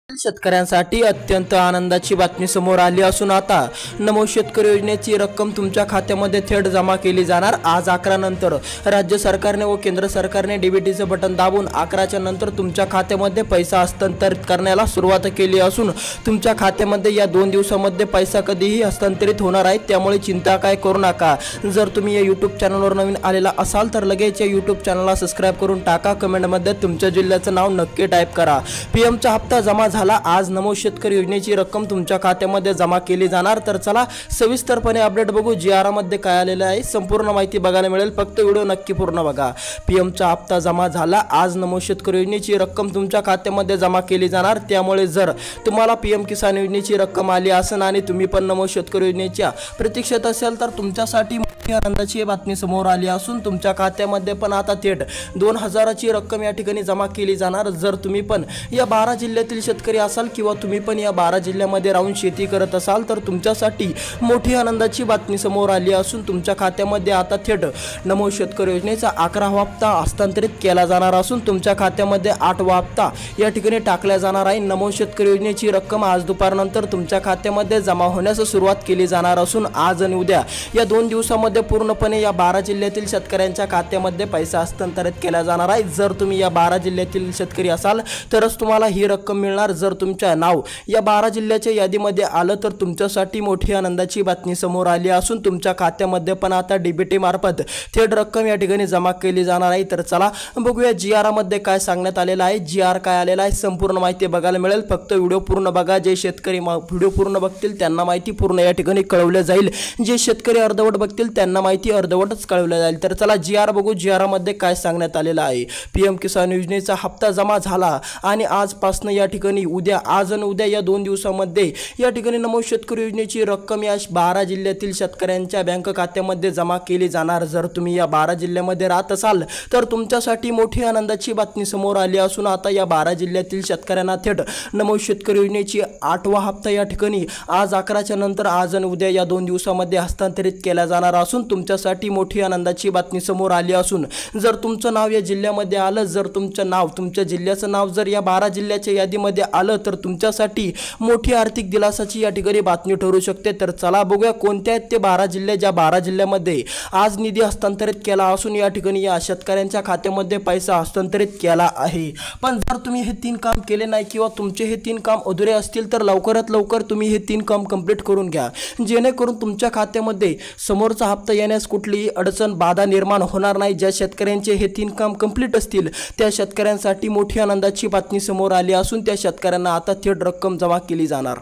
शेतकऱ्यांसाठी अत्यंत आनंदाची बातमी समोर आली असून आता नमो शेतकरी योजनेची रक्कम तुमच्या खात्यामध्ये थेट जमा केली जाणार। आज 11 नंतर राज्य सरकारने व केंद्र सरकारने डीबीटीचे बटन दाबून 11च्या नंतर तुमच्या खात्यामध्ये पैसा हस्तांतरित करण्याला सुरुवात केली असून तुमच्या खात्यामध्ये या 2 दिवसांमध्ये पैसा कधीही हस्तांतरित होणार आहे, त्यामुळे चिंता काय करू नका। जर तुम्ही या YouTube चॅनलवर नवीन आलेला असाल तर लगेच या YouTube चॅनलला सबस्क्राइब करून टाका। कमेंटमध्ये तुमच्या जिल्ह्याचं नाव नक्की टाइप करा। पीएमचा हप्ता जमा झाला। आज नमो शेतकरी योजनेची रक्कम तुमच्या खात्यामध्ये जमा केली जाणार। तर चला सविस्तरपणे अपडेट बघू। जीआर मध्ये काय आलेलं आहे संपूर्ण माहिती बघायला मिळेल, फक्त व्हिडिओ नक्की पूर्ण बघा। पीएमचा हप्ता जमा झाला। आज नमो शेतकरी योजनेची रक्कम तुमच्या खात्यामध्ये जमा केली जाणार। त्यामुळे जर तुम्हाला पीएम किसान योजनेची रक्कम आली असेल आणि तुम्ही पण नमो शेतकरी योजनेच्या प्रतीक्षेत असाल तर तुमच्यासाठी मोठी आनंदाची बातमी समोर आली असून तुमच्या खात्यामध्ये पण आता थेट 2000 ची रक्कम या ठिकाणी जमा केली जाणार। जर तुम्ही पण या 12 जिल्ह्यातील शेतकरी असाल किंवा तुम्ही पण या 12 जिल्ह्यामध्ये राहून शेती करत असाल तर तुमच्यासाठी मोठी आनंदाची बातमी समोर आली असून तुमच्या खात्यामध्ये आता थेट नमो शेतकरी योजनेचा 11वा हप्ता हस्तांतरित केला जाणार असून तुमच्या खात्यामध्ये 8वा हप्ता या ठिकाणी टाकला जाणार आहे। नमो शेतकरी योजनेची रक्कम आज दुपारनंतर तुमच्या खात्यामध्ये जमा होण्यास सुरुवात केली जाणार असून आज आणि उद्या या 2 दिवसांमध्ये पूर्णपणे या 12 जिल्ह्यातील शेतकऱ्यांच्या खात्यामध्ये पैसा हस्तांतरित केला जाणार आहे। जर तुम्ही या 12 जिल्ह्यातील शेतकरी असाल तरच तुम्हाला ही रक्कम मिळणार। जर तुमचे नाव या 12 जिल्ह्याच्या यादीमध्ये आलं तर तुमच्यासाठी मोठी आनंदाची बातमी समोर आली असून तुमच्या खात्यामध्ये पण आता डीबीटी मार्फत थेट रक्कम या ठिकाणी जमा केली जाणार आहे। तर चला बघूया जीआर मध्ये काय सांगण्यात आलेलं आहे। जीआर काय आलेला आहे संपूर्ण माहिती बघायला मिळेल, फक्त व्हिडिओ पूर्ण बघा। जे शेतकरी व्हिडिओ पूर्ण बघतील त्यांना माहिती पूर्ण या ठिकाणी कळवले जाईल, जे शेतकरी अर्धवट बघतील त्यांना माहिती अर्धवटच कळवले जाईल। तर चला जीआर बघू। जीआर मध्ये काय सांगण्यात आलेलं आहे। पीएम किसान योजनेचा हप्ता जमा झाला आणि आजपासून या ठिकाणी उद्या आज आणि उद्या या 2 दिवसांमध्ये या ठिकाणी नमो शेतकरी योजनेची रक्कम या 12 जिल्ह्यातील शेतकऱ्यांच्या बँक खात्यामध्ये जमा केली जाणार। जर तुम्ही या 12 जिल्ह्यामध्ये राहत असाल तर तुमच्यासाठी मोठी आनंदाची बातमी समोर आली असून आता या 12 जिल्ह्यातील शेतकऱ्यांना थेट नमो शेतकरी योजनेची 8वा हप्ता या ठिकाणी आज 11च्या नंतर आज आणि उद्या या 2 दिवसांमध्ये हस्तांतरित केला जाणार असून तुमच्यासाठी मोठी आनंदाची बातमी समोर आली असून जर तुमचं नाव या जिल्ह्यामध्ये आलं, जर तुमचं नाव तुमच्या जिल्ह्याचं नाव जर या 12 जिल्ह्याच्या यादीमध्ये आलं तर तुमच्यासाठी मोठी आर्थिक दिलासाची या ठिकाणी बातमी ठरू शकते। तर चला बघूया कोणत्या आहेत ते 12 जिल्हे, ज्या 12 जिल्ह्यामध्ये आज निधी हस्तांतरित केला असून या ठिकाणी या शेतकऱ्यांच्या खात्यामध्ये पैसा हस्तांतरित केला आहे। पण जर तुम्ही हे 3 काम केले नाही किंवा तुमचे हे 3 काम अधुरे असतील तर लवकरात लवकर तुम्ही हे 3 काम कंप्लीट करून घ्या, जेणेकरून तुमच्या खात्यामध्ये समोरचा हप्ता येण्यास कुठलीही अडचण बाधा निर्माण होणार नाही। ज्या शेतकऱ्यांचे हे 3 काम कंप्लीट असतील त्या शेतकऱ्यांसाठी मोठी आनंदाची बातमी समोर आली असून त्या शेतकऱ्यांना आता थेट रक्कम जमा केली जाणार।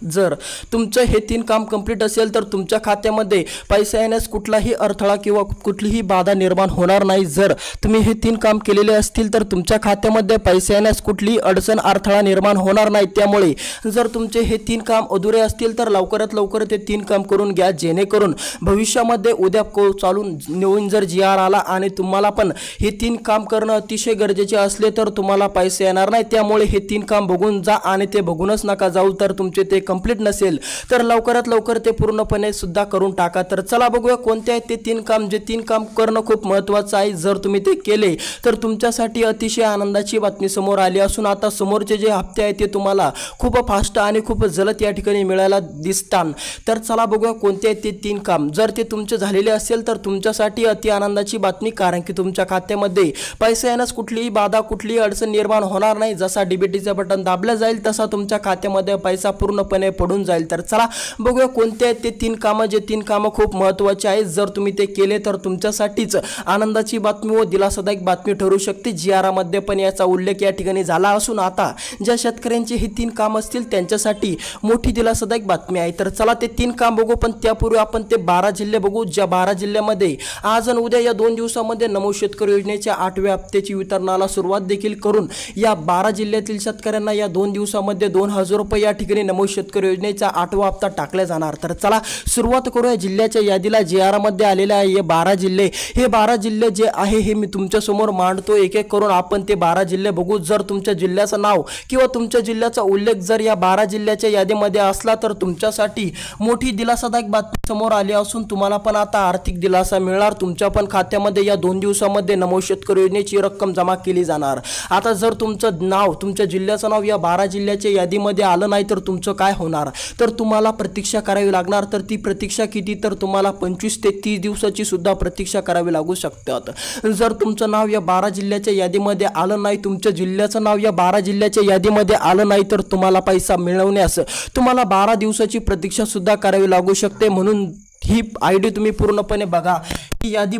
जर तुमचं हे 3 काम कंप्लीट असेल तर तुमच्या खात्यामध्ये पैसा येण्यास कुठलाही अडथळा किंवा कुठलीही बाधा निर्माण होणार नाही। जर तुम्ही हे 3 काम केलेले असतील तर तुमच्या खात्यामध्ये पैसा येण्यास कुठलीही अडचण अडथळा निर्माण होणार नाही। त्यामुळे जर तुमचे हे 3 काम अधुरे असतील तर लवकरात लवकर ते 3 काम करून घ्या, जेणेकरून भविष्यामध्ये उद्या चालून नवीन जर जीआर आला आणि तुम्हाला पण हे 3 काम करणं अतिशय गरजेचे असले तर तुम्हाला पैसे येणार नाही। त्यामुळे हे 3 काम बघून जा आणि ते बघूनच नका जाऊ। तर तुमचे ते कंप्लीट नसेल तर लवकरात लवकर ते पूर्णपणे सुद्धा करून टाका। तर चला बघूया कोणते आहेत ते 3 काम, जे 3 काम करणं खूप महत्त्वाचं आहे। जर तुम्ही ते केले तर तुमच्यासाठी अतिशय आनंदाची बातमी समोर आली असून आता समोरचे जे हप्ते आहेत ते तुम्हाला खूप फास्ट आणि खूप जलद या ठिकाणी मिळायला दिसतात। तर चला बघूया कोणते आहेत ते 3 काम। जर ते तुमचे झालेले असेल तर तुमच्यासाठी अति आनंदाची बातमी, कारण की तुमच्या खात्यामध्ये पैसा येण्यास कुठलीही बाधा कुठलीही अडचण निर्माण होणार नाही। जसा डीबीटीचं बटन दाबलं जाईल तसा तुमच्या खात्यामध्ये पैसा पूर्णपणे पडून जाईल। तर चला बघूया कोणते आहेत ते 3 कामं, जे 3 कामं खूप महत्त्वाचे आहेत। जर तुम्ही ते केले तर तुमच्यासाठीच आनंदाची बातमी व दिलासादायक बातमी ठरू शकते। जीआर मध्ये पण याचा उल्लेख या ठिकाणी झाला असून आता ज्या शेतकऱ्यांचे हे 3 काम असतील त्यांच्यासाठी मोठी दिलासादायक बातमी आहे। तर चला ते 3 काम बघू, पण त्यापूर्वी आपण ते 12 जिल्हे बघू, ज्या 12 जिल्ह्यामध्ये आज आणि उद्या या 2 दिवसांमध्ये नमो शेतकरी योजनेच्या 8व्या हप्त्याची वितरणाला सुरुवात देखील करून या 12 जिल्ह्यातील शेतकऱ्यांना या 2 दिवसांमध्ये 2000 रुपये या ठिकाणी नमो शेतकरी योजनेचा 8वा हप्ता टाकला जाणार। तर चला सुरुवात करूया जिल्ह्याच्या यादीला। जीआर मध्ये आलेले आहे हे 12 जिल्हे। हे 12 जिल्हे जे आहे हे मी तुमच्या समोर मांडतो एक एक करून। आपण ते 12 जिल्हे बघू। जर तुमच्या जिल्ह्याचं नाव किंवा तुमच्या जिल्ह्याचा उल्लेख जर या 12 जिल्ह्याच्या यादीमध्ये असला तर तुमच्यासाठी मोठी दिलासादायक बातमी समोर आली असून तुम्हाला पण आता आर्थिक दिलासा मिळणार। तुमच्या पण खात्यामध्ये या 2 दिवसामध्ये नमो शेतकरी योजनेची रक्कम जमा केली जाणार। आता जर तुमचं नाव, तुमच्या जिल्ह्याचं नाव या 12 जिल्ह्याच्या यादीमध्ये आलं नाही तर तुमचं काय होणार, तर तुम्हाला प्रतीक्षा करावी लागणार। तर ती प्रतीक्षा किती, तर तुम्हाला 25 ते 30 दिवसाची सुद्धा प्रतीक्षा करावी लागू शकतात। जर तुमचं नाव या 12 जिल्ह्याच्या यादीमध्ये आलं नाही, तुमच्या जिल्ह्याचं नाव या 12 जिल्ह्याच्या यादीमध्ये आलं नाही, तर तुम्हाला पैसा मिळवण्यास तुम्हाला 12 दिवसाची प्रतीक्षा सुद्धा करावी लागू शकते। म्हणून ही आयडी तुम्ही पूर्णपणे बघा, ही यादी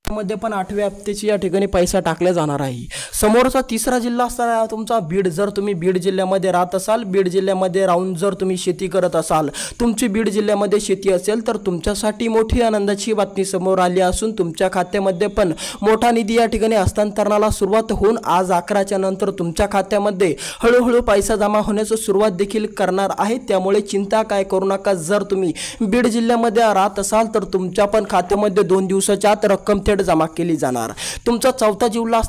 मध्ये पण 8व्या हप्त्याची या ठिकाणी पैसा टाकला जाणार आहे। समोरचा तिसरा जिल्हा असणार आहे तुमचा बीड। जर तुम्ही बीड जिल्ह्यामध्ये राहत असाल, बीड जिल्ह्यामध्ये राहून जर तुम्ही शेती करत असाल, तुमची बीड जिल्ह्यामध्ये शेती असेल, तर तुमच्यासाठी मोठी आनंदाची बातमी समोर आली असून तुमच्या खात्यामध्ये पण मोठा निधी या ठिकाणी हस्तांतरणाला सुरुवात होऊन आज 11च्या नंतर तुमच्या खात्यामध्ये हळूहळू पैसा जमा होण्याची सुरुवात देखील करणार आहे। त्यामुळे चिंता काय करू नका। जर तुम्ही बीड जिल्ह्यामध्ये राहत असाल तर तुमच्या पण खात्यामध्ये 2 दिवसाच्या आत रक्कम थेट जमा केली जाणार। तुमचा चौथा जिल्हा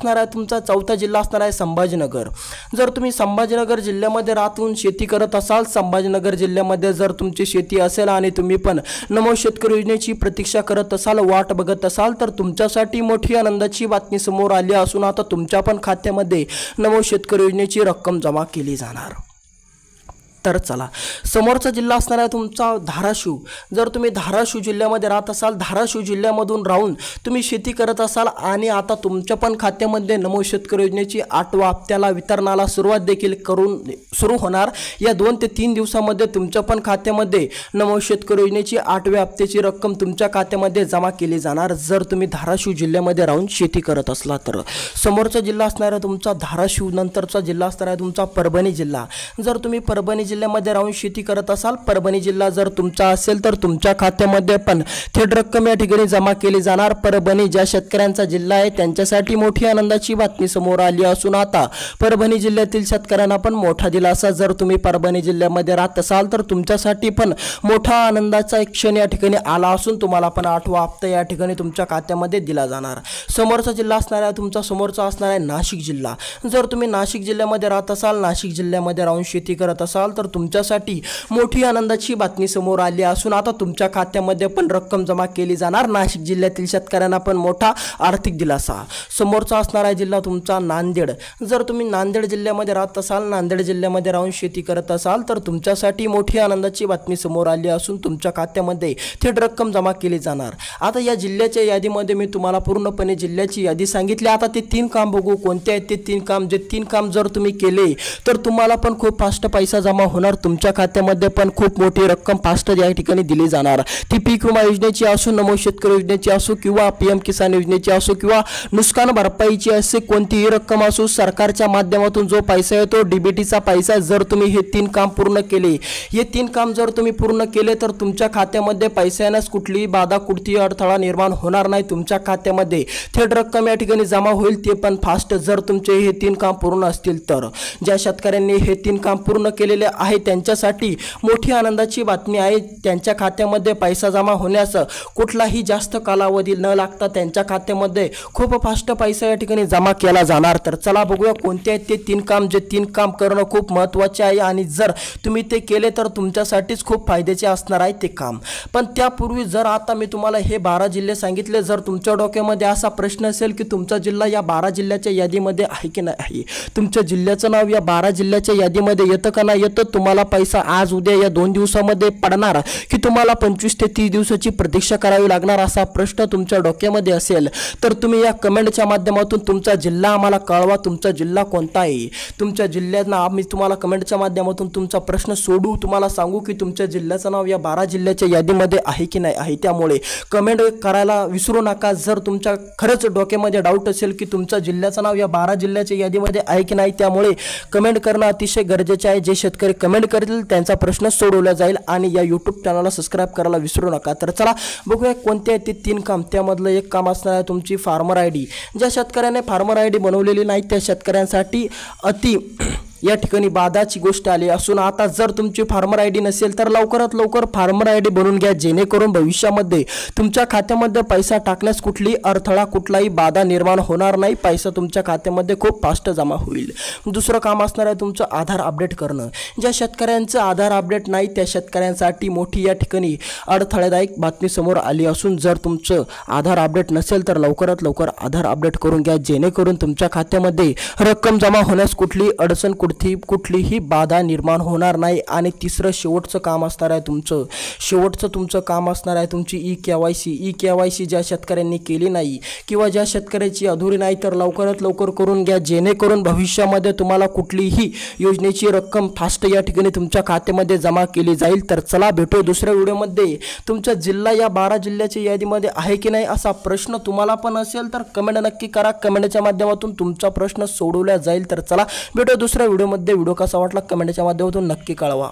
असणार आहे संभाजीनगर। जर तुम्ही संभाजीनगर जिल्ह्यामध्ये राहून शेती करत असाल, संभाजीनगर जिल्ह्यामध्ये जर तुमची शेती असेल आणि तुम्ही पण नमो शेतकरी योजनेची प्रतीक्षा करत असाल, वाट बघत असाल, तर तुमच्यासाठी मोठी आनंदाची बातमी समोर आली असून आता तुमच्या पण खात्यामध्ये नमो शेतकरी योजनेची रक्कम जमा केली जाणार। तर चला, समोरचा जिल्हा असणार आहे तुमचा धाराशिव। जर तुम्ही धाराशिव जिल्ह्यामध्ये राहत असाल, धाराशिव जिल्ह्यामधून राहून तुम्ही शेती करत असाल आणि आता तुमच्या पण खात्यामध्ये नमो शेतकरी योजनेची 8व्या हप्त्याला वितरणाला सुरुवात देखील सुरू होणार। या 2 ते 3 दिवसामध्ये तुमच्या पण खात्यामध्ये नमो शेतकरी योजनेची 8व्या हप्त्याची रक्कम तुमच्या खात्यामध्ये जमा केली जाणार, जर तुम्ही धाराशिव जिल्ह्यामध्ये राहून शेती करत असला तर। समोरचा जिल्हा असणार आहे तुमचा धाराशिव। नंतरचा जिल्हा असणार आहे तुमचा परभणी जिल्हा। जर तुम्ही परभणी जिल्ह्यामध्ये राहून शेती करत असाल, परभणी जिल्हा जर तुमचा असेल, तर तुमच्या खात्यामध्ये पण थेट रक्कम या ठिकाणी जमा केली जाणार। परभणी ज्या शेतकऱ्यांचा जिल्हा आहे त्यांच्यासाठी मोठी आनंदाची बातमी समोर आली असून आता परभणी जिल्ह्यातील शेतकऱ्यांना पण मोठा दिलासा। जर तुम्ही परभणी जिल्ह्यामध्ये राहत असाल तर तुमच्यासाठी पण मोठा आनंदाचा एक क्षण या ठिकाणी आला असून तुम्हाला पण 8वा हप्ता या ठिकाणी तुमच्या खात्यामध्ये दिला जाणार। समोरचा जिल्हा असणार आहे तुमचा नाशिक जिल्हा। जर तुम्ही नाशिक जिल्ह्यामध्ये राहत असाल, नाशिक जिल्ह्यामध्ये राहून शेती करत असाल, तर तुमच्यासाठी मोठी आनंदाची बातमी समोर आली असून आता तुमच्या खात्यामध्ये पण रक्कम जमा केली जाणार। नाशिक जिल्ह्यातील शेतकऱ्यांना पण मोठा आर्थिक दिलासा। समोरचा असणारा जिल्हा तुमचा नांदेड। जर तुम्ही नांदेड जिल्ह्यामध्ये राहत असाल, नांदेड जिल्ह्यामध्ये राहून शेती करत असाल, तर तुमच्यासाठी मोठी आनंदाची बातमी समोर आली असून तुमच्या खात्यामध्ये थेट रक्कम जमा केली जाणार। आता या जिल्ह्याच्या यादीमध्ये मी तुम्हाला पूर्णपणे जिल्ह्याची यादी सांगितली। आता ते 3 काम बघू कोणते आहेत ते 3 काम। जे 3 काम जर तुम्ही केले तर तुम्हाला पण खूप फास्ट पैसा जमा होणार, तुमच्या खात्यामध्ये पण खूप मोठी रक्कम फास्ट या ठिकाणी दिली जाणार। ती पीक विमा योजनेची असो, नमो शेतकरी योजनेची असो किंवा PM किसान योजनेची असो किंवा नुकसान भरपाईची असे कोणतीही रक्कम असो, सरकारच्या माध्यमातून जो पैसा येतो DBTचा पैसा, जर तुम्ही हे 3 काम पूर्ण केले, हे 3 काम जर तुम्ही पूर्ण केले तर तुमच्या खात्यामध्ये पैसा येण्यास कुठलीही बाधा, कुठलीही अडथळा निर्माण होणार नाही। तुमच्या खात्यामध्ये थेट रक्कम या ठिकाणी जमा होईल, ते पण फास्ट, जर तुमचे हे 3 काम पूर्ण असतील तर। ज्या शेतकऱ्यांनी हे 3 काम पूर्ण केलेले आहे त्यांच्यासाठी मोठी आनंदाची बातमी आहे। त्यांच्या खात्यामध्ये पैसा जमा होण्यास कुठलाही जास्त कालावधी न लागता त्यांच्या खात्यामध्ये खूप फास्ट पैसा या ठिकाणी जमा केला जाणार। तर चला बघूया कोणते आहेत ते 3 काम, जे 3 काम करणं खूप महत्त्वाचे आहे आणि जर तुम्ही ते केले तर तुमच्यासाठीच खूप फायद्याचे असणार आहे ते काम। पण त्यापूर्वी जर आता मी तुम्हाला हे 12 जिल्हे सांगितले, जर तुमच्या डोक्यामध्ये असा प्रश्न असेल की तुमचा जिल्हा या 12 जिल्ह्याच्या यादीमध्ये आहे की नाही, तुमच्या जिल्ह्याचं नाव या 12 जिल्ह्याच्या यादीमध्ये येतं का नाही येतं, तुम्हाला पैसा आज उद्या या 2 दिवसामध्ये पडणार की तुम्हाला 25 ते 30 दिवसाची प्रतीक्षा करावी लागणार असा प्रश्न तुमच्या डोक्यामध्ये असेल तर तुम्ही या कमेंटच्या माध्यमातून तुमचा जिल्हा आम्हाला कळवा. तुमचा जिल्हा कोणता आहे? तुमच्या जिल्ह्यात आम्ही तुम्हाला कमेंटच्या माध्यमातून तुमचा प्रश्न सोडू, तुम्हाला सांगू की तुमच्या जिल्ह्याचं नाव या 12 जिल्ह्याच्या यादीमध्ये आहे की नाही आहे. त्यामुळे कमेंट करायला विसरू नका. जर तुमच्या खरंच डोक्यामध्ये डाऊट असेल की तुमच्या जिल्ह्याचं नाव या 12 जिल्ह्याच्या यादीमध्ये आहे की नाही, त्यामुळे कमेंट करणं अतिशय गरजेचे आहे. जे शेतकरी कमेंट करतील त्यांचा प्रश्न सोडवला जाईल. आणि या यूट्यूब चॅनलला सबस्क्राईब करायला विसरू नका. तर चला बघूया कोणते आहेत ते 3 काम. त्यामधलं एक काम असणार आहे तुमची फार्मर आय डी. ज्या शेतकऱ्याने फार्मर आय डी बनवलेली नाही त्या शेतकऱ्यांसाठी या ठिकाणी बाधाची गोष्ट आली असून आता जर तुमची फार्मर आय डी नसेल तर लवकरात लवकर फार्मर आय डी बनवून घ्या, जेणेकरून भविष्यामध्ये तुमच्या खात्यामध्ये पैसा टाकण्यास कुठलीही अडथळा कुठलाही बाधा निर्माण होणार नाही. पैसा तुमच्या खात्यामध्ये खूप फास्ट जमा होईल. दुसरं काम असणार आहे तुमचं आधार अपडेट करणं. ज्या शेतकऱ्यांचं आधार अपडेट नाही त्या शेतकऱ्यांसाठी मोठी या ठिकाणी अडथळादायक बातमी समोर आली असून जर तुमचं आधार अपडेट नसेल तर लवकरात लवकर आधार अपडेट करून घ्या, जेणेकरून तुमच्या खात्यामध्ये रक्कम जमा होण्यास कुठलीही अडचण कुठलीही बाधा निर्माण होणार नाही. आणि तिसरं शेवटचं काम असणार आहे तुमचं काम असणार आहे तुमची ई केवायसी ज्या शेतकऱ्यांनी केली नाही किंवा ज्या शेतकऱ्याची अधुरी नाही तर लवकरात लवकर करून घ्या, जेणेकरून भविष्यामध्ये तुम्हाला कुठलीही योजनेची रक्कम फास्ट या ठिकाणी तुमच्या खात्यामध्ये जमा केली जाईल. तर चला भेटू दुसऱ्या व्हिडिओमध्ये. तुमचा जिल्हा या 12 जिल्ह्याच्या यादीमध्ये आहे की नाही असा प्रश्न तुम्हाला पण असेल तर कमेंट नक्की करा. कमेंटच्या माध्यमातून तुमचा प्रश्न सोडवला जाईल. तर चला भेटू दुसऱ्या व्हिडिओमध्ये. व्हिडिओ कसा वाटला कमेंटच्या माध्यमातून नक्की कळवा.